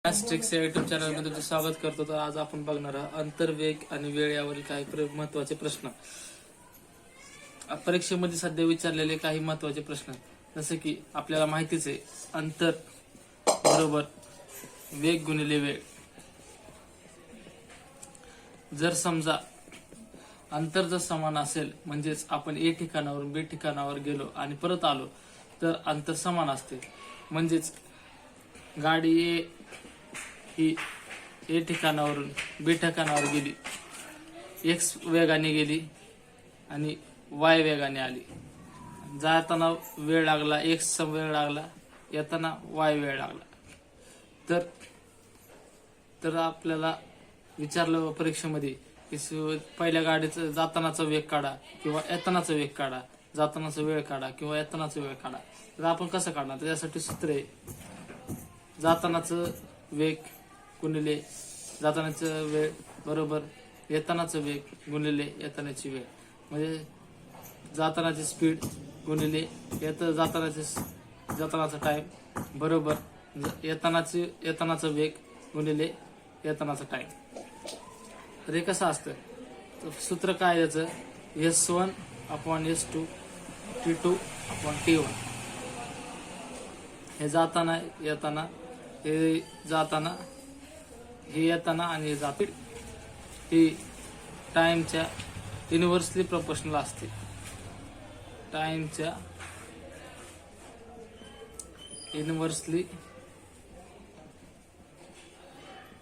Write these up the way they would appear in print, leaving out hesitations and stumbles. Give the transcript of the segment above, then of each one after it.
Tricks या YouTube channel मध्ये तुमचं स्वागत करतो. तर आज आपण बघणार आहोत अंतर्वेग आणि वेळ यावरील काही महत्वाचे प्रश्न. परीक्षेमध्ये सध्या विचारलेले काही महत्वाचे प्रश्न, जसे की आपल्याला माहितीच आहे अंतर बरोबर वेग गुणिले वेळ. जर समजा अंतर जर समान असेल म्हणजेच आपण ए ठिकाणावरून बी ठिकाणावर गेलो आणि परत आलो तर अंतर समान असते. म्हणजेच गाडी ही ए ठिकाणावरून बी ठिकाणावर गेली, एक्स वेगाने गेली आणि वाय वेगाने आली. जाताना वेळ लागला एक्स वेळ लागला, येताना वाय वेळ लागला. तर आपल्याला विचारलं परीक्षेमध्ये की पहिल्या गाडीचं जातानाचा वेग काढा किंवा येतानाचा वेग काढा, जातानाचा वेळ काढा किंवा येतानाचा वेळ काढा. तर आपण कसं काढणार? त्यासाठी सूत्र आहे जातानाचं वेग गुणिले जातानाचा वेळ बरोबर येतानाचा वेग गुणिले येतानाची वेळ. म्हणजे जातानाची स्पीड गुणिले जातानाचा टाइम बरोबर येतानाचा वेग गुणिले येतानाचा टाइम. तर हे कसं असतं? तर सूत्र काय याचं? S1/S2 T2/T1. हे जाताना येताना, हे जाताना, हे येताना आणि हे जात ही टाइमच्या इनव्हर्सली प्रोपोर्शनल असते. टाइमच्या इनव्हर्सली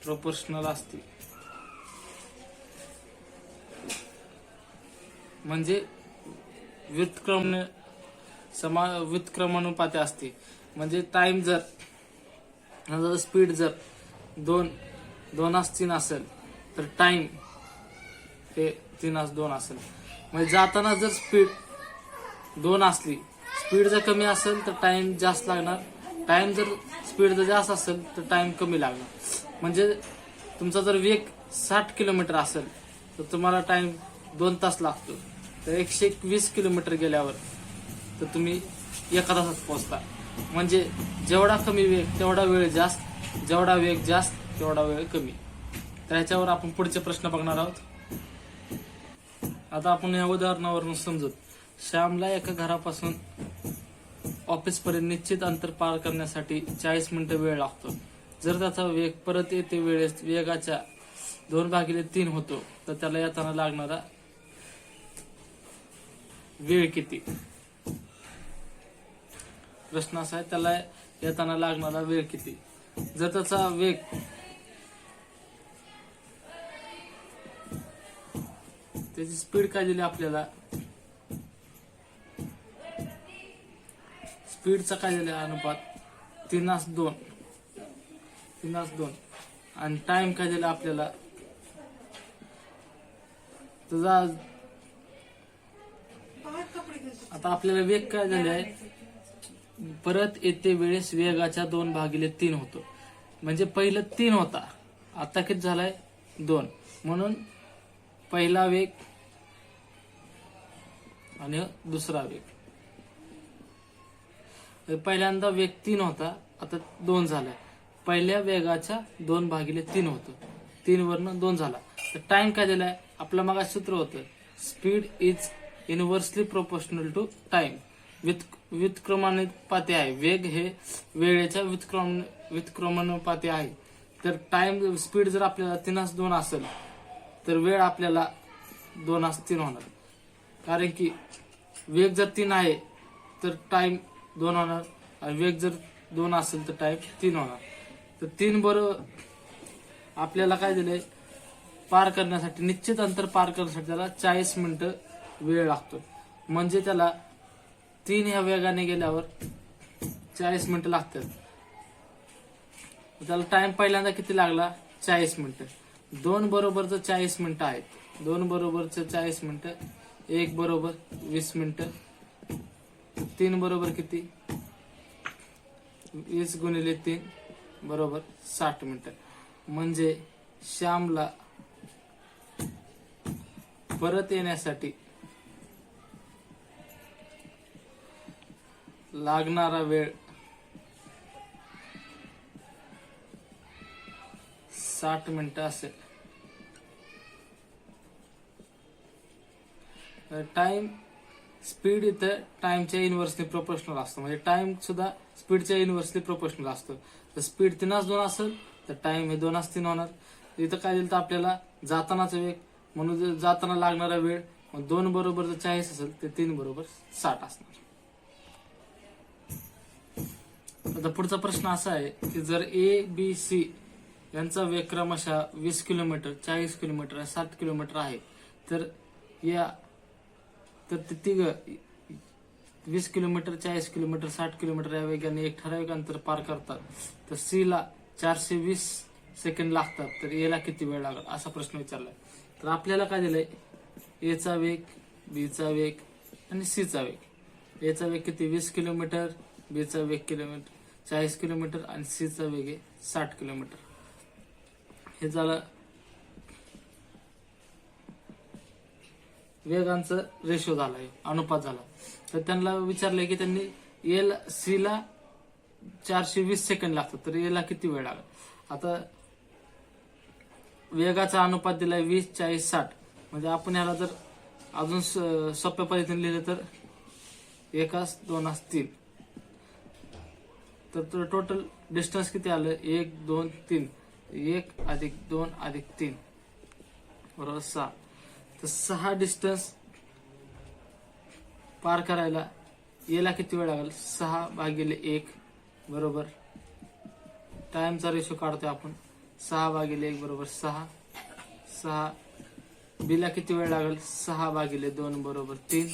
प्रोपोर्शनल असते. म्हणजे व्युत्क्रमानुपाती असते. म्हणजे टाइम जर स्पीड जर 2:3 असेल तर टाइम हे 3:2 असेल. म्हणजे जाताना जर स्पीड 2 असली, स्पीड जर कमी असेल तर टाइम जास्त लागणार, टाइम जर स्पीड जर जास्त असेल तर टाइम कमी लागणार. म्हणजे तुमचा जर वेग 60 किलोमीटर असेल तर तुम्हाला टाइम 2 तास लागतो. तर 120 किलोमीटर गेल्यावर तर तुम्ही 1 तासात पोहोचता. म्हणजे जेवढा कमी वेग तेवढा वेळ जास्त, जेवढा वेग जास्त तेवढा वेळ कमी. तर ह्याच्यावर आपण पुढचे प्रश्न बघणार आहोत. आता आपण या उदाहरणावरून समजू. श्यामला एका घरापासून ऑफिस पर्यंत निश्चित अंतर पार करण्यासाठी 40 मिनिटं वेळ लागतो. जर त्याचा वेग परत येते वेळेस वेगाच्या 2/3 होतो तर त्याला येताना लागणारा वेळ किती? प्रश्न असा आहे, त्याला येताना लागणारा वेळ किती? जर त्याचा वेग त्याची स्पीड काय दिली आपल्याला, स्पीडचा काय दिला अनुपात 3:2 आणि टाइम काय दिला आपल्याला, तुझा आता आपल्याला वेग काय झाले आहे, परत येते वेळेस वेगाच्या 2/3 होतो. म्हणजे पहिलं 3 होता, आता किती झालाय 2. म्हणून पहिला वेग आणि दुसरा वेग. पहिल्यांदा वेग 3 होता, आता 2 झालाय. पहिल्या वेगाच्या 2/3 होतो, 3 वरनं 2 झाला. तर टाइम काय दिलाय आपलं? मग सूत्र होतं speed is inversely proportional to time. व्युत्क्रमानुपाती आहे. वेग हे वेळेच्या व्युत्क्रमानुपाती आहे. तर टाइम स्पीड जर आपल्याला 3:2 असेल तर वेळ आपल्याला 2:3 होणार. कारण की वेग जर 3 आहे तर टाइम 2 होणार आणि वेग जर 2 असेल तर टाइम 3 होणार. तर 3 बरोबर आपल्याला काय दिलंय, पार करण्यासाठी निश्चित अंतर पार करण्यासाठी त्याला 40 मिनिटं वेळ लागतो. म्हणजे त्याला 3 ह्या वेगाने गेल्यावर 40 मिनिटं लागतात. त्याला टाइम पहिल्यांदा किती लागला? 40 मिनिटं. 2 बरोबरचं 40 मिनिटं आहेत. 2 बरोबरचं 40 मिनिटं, 1 बरोबर 20 मिनिटं, 3 बरोबर किती? 20 गुणिले 3 बरोबर 60 मिनिटं. म्हणजे श्यामला परत येण्यासाठी लागणारा वेळ 60 मिनिटं असेल. टाइम स्पीड इथं टाइमच्या इनव्हर्सली प्रोपोर्शनल असतो, म्हणजे टाइम सुद्धा स्पीडच्या इनव्हर्सली प्रोपोर्शनल असतो. तर स्पीड 3:2 असेल तर टाइम हे 2:3 होणार. इथं काय दिलं तर आपल्याला जातानाचा वेग, म्हणून जाताना लागणारा वेळ 2 बरोबर जर 40 असेल तर 3 बरोबर 60 असणार. आता पुढचा प्रश्न असा आहे की जर ए बी सी यांचा वेग क्रमशः 20 किलोमीटर, 40 किलोमीटर, 60 किलोमीटर आहे, तर ते तिघ 20 किलोमीटर, 40 किलोमीटर, 60 किलोमीटर या वेगाने एक ठराविक अंतर पार करतात, तर सी ला 420 सेकंड लागतात, तर ए ला किती वेळ लागेल असा प्रश्न विचारलाय. तर आपल्याला काय दिलंय, ए चा वेग, बी चा वेग आणि सी चा वेग. ए चा वेग किती 20 किलोमीटर, बी चा वेग 40 किलोमीटर आणि सी चा वेग आहे 60 किलोमीटर. हे झालं वेगांचं रेशो झालाय, अनुपात झाला. तर त्यांना विचारलंय की त्यांनी सी ला 420 सेकंड लागतात, तर ए ला किती वेळ लागेल. आता वेगाचा अनुपात दिलाय 20, 40, 60, म्हणजे आपण ह्याला जर अजून सोप्या पद्धतीने लिहिलं तर 1, 2, 3, तर टोटल डिस्टन्स किती आलं 1, 2, 3, 1 + 2 + 3 बरोबर 6. तर 6 डिस्टन्स पार करायला याला किती वेळ लागेल, 6/1 बरोबर टाइमचा रेशो काढतोय आपण, 6/1 बरोबर 6. 6 बी ला किती वेळ लागेल, 6/2 बरोबर 3.